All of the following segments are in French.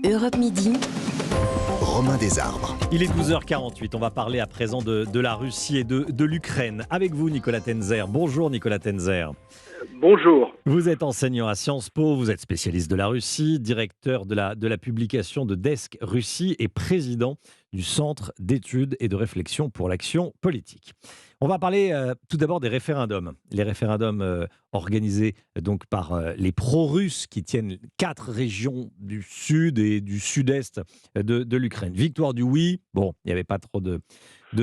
Europe Midi. Romain Desarbres. Il est 12h48, on va parler à présent de la Russie et de l'Ukraine. Avec vous Nicolas Tenzer. Bonjour Nicolas Tenzer. Bonjour. Vous êtes enseignant à Sciences Po, vous êtes spécialiste de la Russie, directeur de la publication de Desk Russie et président du Centre d'études et de réflexion pour l'action politique. On va parler tout d'abord des référendums. Les référendums organisés donc par les pro-russes qui tiennent 4 régions du sud et du sud-est de l'Ukraine. Victoire du oui, bon, il n'y avait pas trop de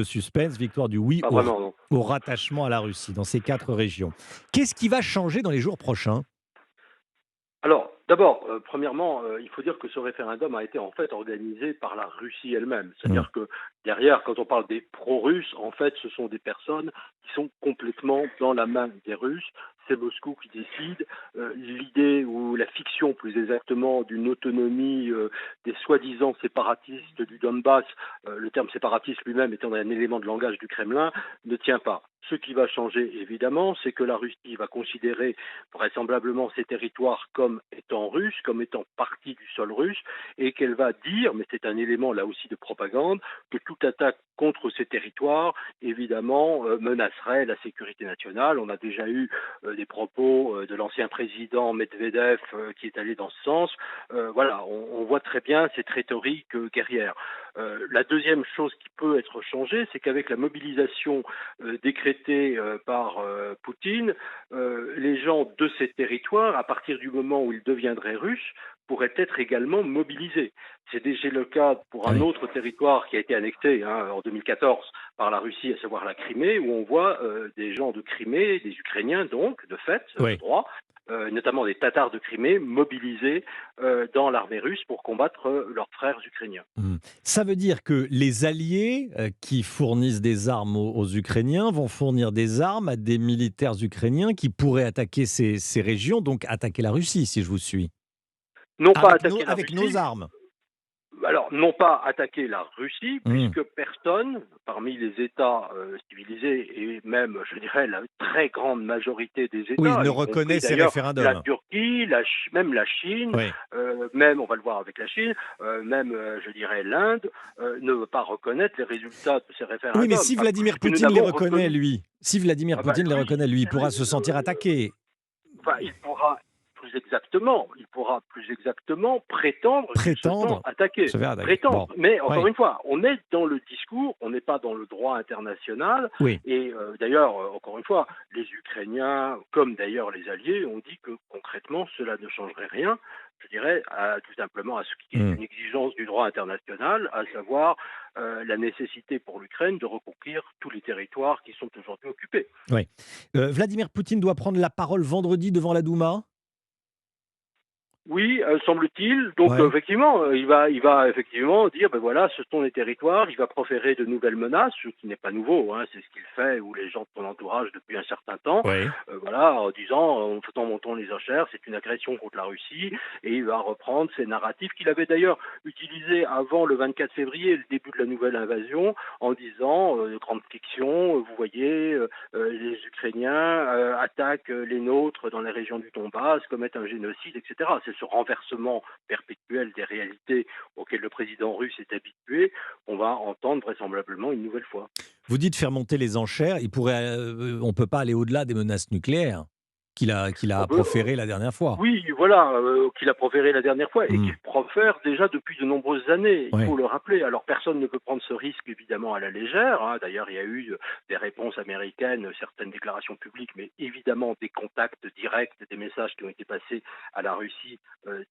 suspense, victoire du oui Pas vraiment, non. au rattachement à la Russie dans ces 4 régions. Qu'est-ce qui va changer dans les jours prochains ? Alors, d'abord, premièrement, il faut dire que ce référendum a été en fait organisé par la Russie elle-même. C'est-à-dire que derrière, quand on parle des pro-russes, en fait, ce sont des personnes qui sont complètement dans la main des Russes. C'est Moscou qui décide. L'idée ou la fiction, plus exactement, d'une autonomie des soi-disant séparatistes du Donbass, le terme séparatiste lui-même étant un élément de langage du Kremlin, ne tient pas. Ce qui va changer, évidemment, c'est que la Russie va considérer vraisemblablement ces territoires comme étant russes, comme étant partie du sol russe, et qu'elle va dire, mais c'est un élément là aussi de propagande, que toute attaque contre ces territoires, évidemment, menacerait la sécurité nationale. On a déjà eu des propos de l'ancien président Medvedev qui est allé dans ce sens. Voilà, on voit très bien cette rhétorique guerrière. La deuxième chose qui peut être changée, c'est qu'avec la mobilisation décrétée par Poutine, les gens de ces territoires, à partir du moment où ils deviendraient russes, pourraient être également mobilisés. C'est déjà le cas pour un autre territoire qui a été annexé en 2014 par la Russie, à savoir la Crimée, où on voit des gens de Crimée, des Ukrainiens donc, de fait, de droit, notamment des Tatars de Crimée, mobilisés dans l'armée russe pour combattre leurs frères ukrainiens. Ça veut dire que les alliés qui fournissent des armes aux Ukrainiens vont fournir des armes à des militaires ukrainiens qui pourraient attaquer ces régions, donc attaquer la Russie, si je vous suis. Non pas attaquer la avec Russie, nos armes. Alors, non pas attaquer la Russie, puisque personne, parmi les États civilisés, et même, je dirais, la très grande majorité des États, ne reconnaît ces référendums. La Turquie, même la Chine, même, on va le voir avec la Chine, même, je dirais, l'Inde, ne veut pas reconnaître les résultats de ces référendums. Oui, mais si Vladimir Poutine les reconnaît, lui, il pourra se sentir attaqué. Enfin, il pourra plus exactement prétendre qu'il se sent attaqué. Prétendre. Bon. Mais encore une fois, on est dans le discours, on n'est pas dans le droit international. Et d'ailleurs, encore une fois, les Ukrainiens, comme d'ailleurs les Alliés, ont dit que concrètement, cela ne changerait rien. Je dirais tout simplement à ce qui est une exigence du droit international, à savoir la nécessité pour l'Ukraine de reconquérir tous les territoires qui sont aujourd'hui occupés. Vladimir Poutine doit prendre la parole vendredi devant la Douma ? Oui, semble-t-il. Donc effectivement, il va effectivement dire, ben voilà, ce sont les territoires. Il va proférer de nouvelles menaces, ce qui n'est pas nouveau. C'est ce qu'il fait ou les gens de son entourage depuis un certain temps. Voilà, en disant, en faisant monter les enchères, c'est une agression contre la Russie, et il va reprendre ces narratifs qu'il avait d'ailleurs utilisés avant le 24 février, le début de la nouvelle invasion, en disant, grande fiction, vous voyez, les Ukrainiens attaquent les nôtres dans les régions du Donbass, commettent un génocide, etc. C'est ce renversement perpétuel des réalités auquel le président russe est habitué, on va entendre vraisemblablement une nouvelle fois. Vous dites faire monter les enchères, on ne peut pas aller au-delà des menaces nucléaires qu'il a proférées la dernière fois. Oui, voilà, qu'il a proféré la dernière fois et qu'il profère déjà depuis de nombreuses années, il faut le rappeler. Alors personne ne peut prendre ce risque évidemment à la légère. D'ailleurs, il y a eu des réponses américaines, certaines déclarations publiques, mais évidemment des contacts directs, des messages qui ont été passés à la Russie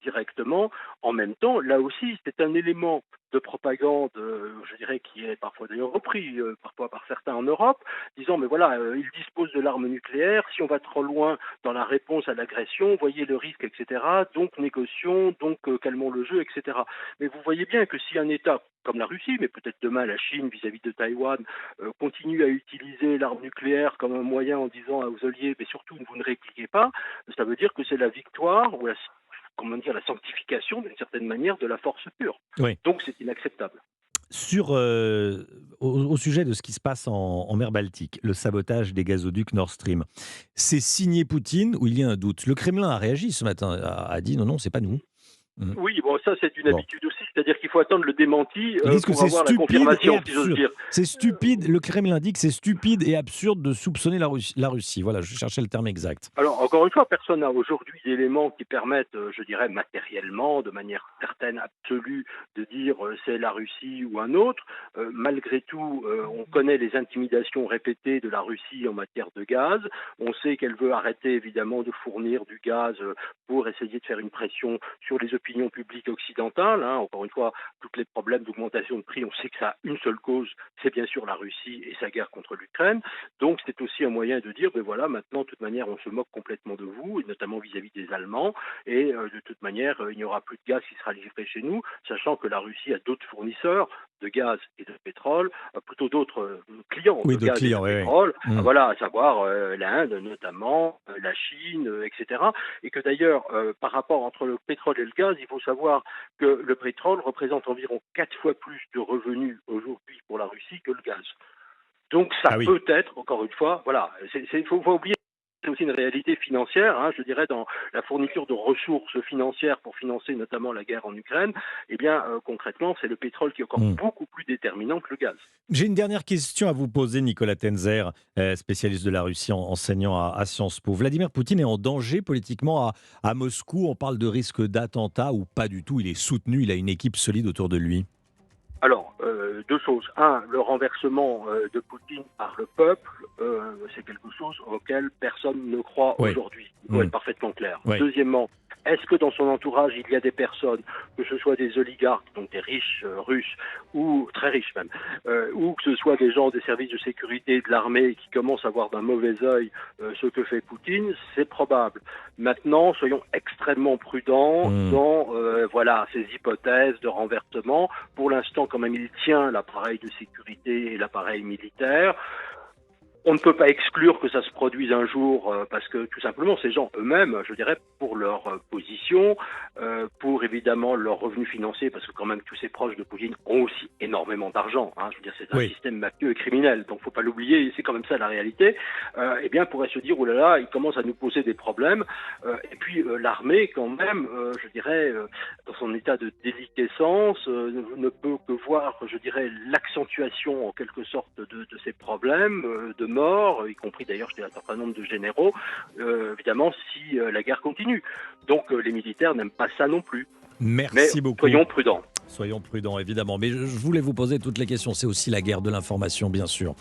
directement. En même temps, là aussi, c'est un élément de propagande, je dirais, qui est parfois d'ailleurs repris, parfois par certains en Europe, disant, mais voilà, ils disposent de l'arme nucléaire, si on va trop loin dans la réponse à l'agression, voyez le risque, etc., donc négocions, donc calmons le jeu, etc. Mais vous voyez bien que si un État comme la Russie, mais peut-être demain la Chine vis-à-vis de Taïwan, continue à utiliser l'arme nucléaire comme un moyen en disant aux alliés, mais surtout vous ne répliquez pas, ça veut dire que c'est la victoire ou la sanctification d'une certaine manière de la force pure. Donc c'est inacceptable. Au sujet de ce qui se passe en mer Baltique, le sabotage des gazoducs Nord Stream, c'est signé Poutine ou il y a un doute ? Le Kremlin a réagi ce matin, a dit non, c'est pas nous. Mmh. Oui, bon, ça c'est une Bon. habitude aussi, c'est-à-dire qu'il faut attendre le démenti Ils disent que pour c'est avoir la stupide et confirmation, si j'ose absurde. dire. C'est stupide, le Kremlin dit que c'est stupide et absurde de soupçonner la Russie. Voilà, je cherchais le terme exact. Alors, encore une fois, personne n'a aujourd'hui d'éléments qui permettent, je dirais matériellement, de manière certaine, absolue, de dire c'est la Russie ou un autre. Malgré tout, on connaît les intimidations répétées de la Russie en matière de gaz. On sait qu'elle veut arrêter évidemment de fournir du gaz pour essayer de faire une pression sur les opinions publiques occidentales. Hein. Encore une fois, tous les problèmes d'augmentation de prix, on sait que ça a une seule cause, c'est bien sûr la Russie et sa guerre contre l'Ukraine. Donc c'est aussi un moyen de dire, ben voilà, maintenant, de toute manière, on se moque complètement de vous, et notamment vis-à-vis des Allemands, et de toute manière, il n'y aura plus de gaz qui sera livré chez nous, sachant que la Russie a d'autres fournisseurs de gaz et de pétrole, plutôt d'autres clients Oui, de d'autres gaz et de clients, oui, oui. pétrole, Mmh. voilà, à savoir l'Inde notamment, la Chine, etc. Et que d'ailleurs, par rapport entre le pétrole et le gaz, il faut savoir que le pétrole représente environ 4 fois plus de revenus aujourd'hui pour la Russie que le gaz. Donc ça Ah oui. peut être, encore une fois, voilà, faut oublier, c'est aussi une réalité financière, hein, je dirais, dans la fourniture de ressources financières pour financer notamment la guerre en Ukraine, eh bien concrètement, c'est le pétrole qui est encore Mmh. beaucoup plus déterminant que le gaz. J'ai une dernière question à vous poser, Nicolas Tenzer, spécialiste de la Russie, enseignant à Sciences Po. Vladimir Poutine est en danger politiquement à Moscou. On parle de risque d'attentat ou pas du tout. Il est soutenu, il a une équipe solide autour de lui. Alors, deux choses. Un, le renversement de Poutine par le peuple, c'est quelque chose auquel personne ne croit Oui. aujourd'hui. Il faut Mmh. être parfaitement clair. Oui. Deuxièmement, est-ce que dans son entourage, il y a des personnes, que ce soit des oligarques, donc des riches russes, ou très riches même, ou que ce soit des gens des services de sécurité et de l'armée qui commencent à voir d'un mauvais œil ce que fait Poutine? C'est probable. Maintenant, soyons extrêmement prudents Mmh. dans voilà, ces hypothèses de renversement. Pour l'instant, quand même, il tient l'appareil de sécurité et l'appareil militaire. On ne peut pas exclure que ça se produise un jour parce que tout simplement ces gens eux-mêmes, je dirais, pour leur position, pour évidemment leurs revenus financiers, parce que quand même tous ces proches de Poutine ont aussi énormément d'argent. Hein, je veux dire, c'est un Oui. système mafieux et criminel, donc faut pas l'oublier, c'est quand même ça la réalité. Eh bien, pourrait se dire, oh là là, il commence à nous poser des problèmes. Et puis l'armée, quand même, je dirais, dans son état de déliquescence, ne peut que voir, je dirais, l'accentuation en quelque sorte de ces problèmes, de morts, y compris d'ailleurs chez un certain nombre de généraux, évidemment, si la guerre continue. Donc les militaires n'aiment pas ça non plus. Mais Merci beaucoup. soyons prudents. Soyons prudents, évidemment. Mais je voulais vous poser toutes les questions. C'est aussi la guerre de l'information, bien sûr.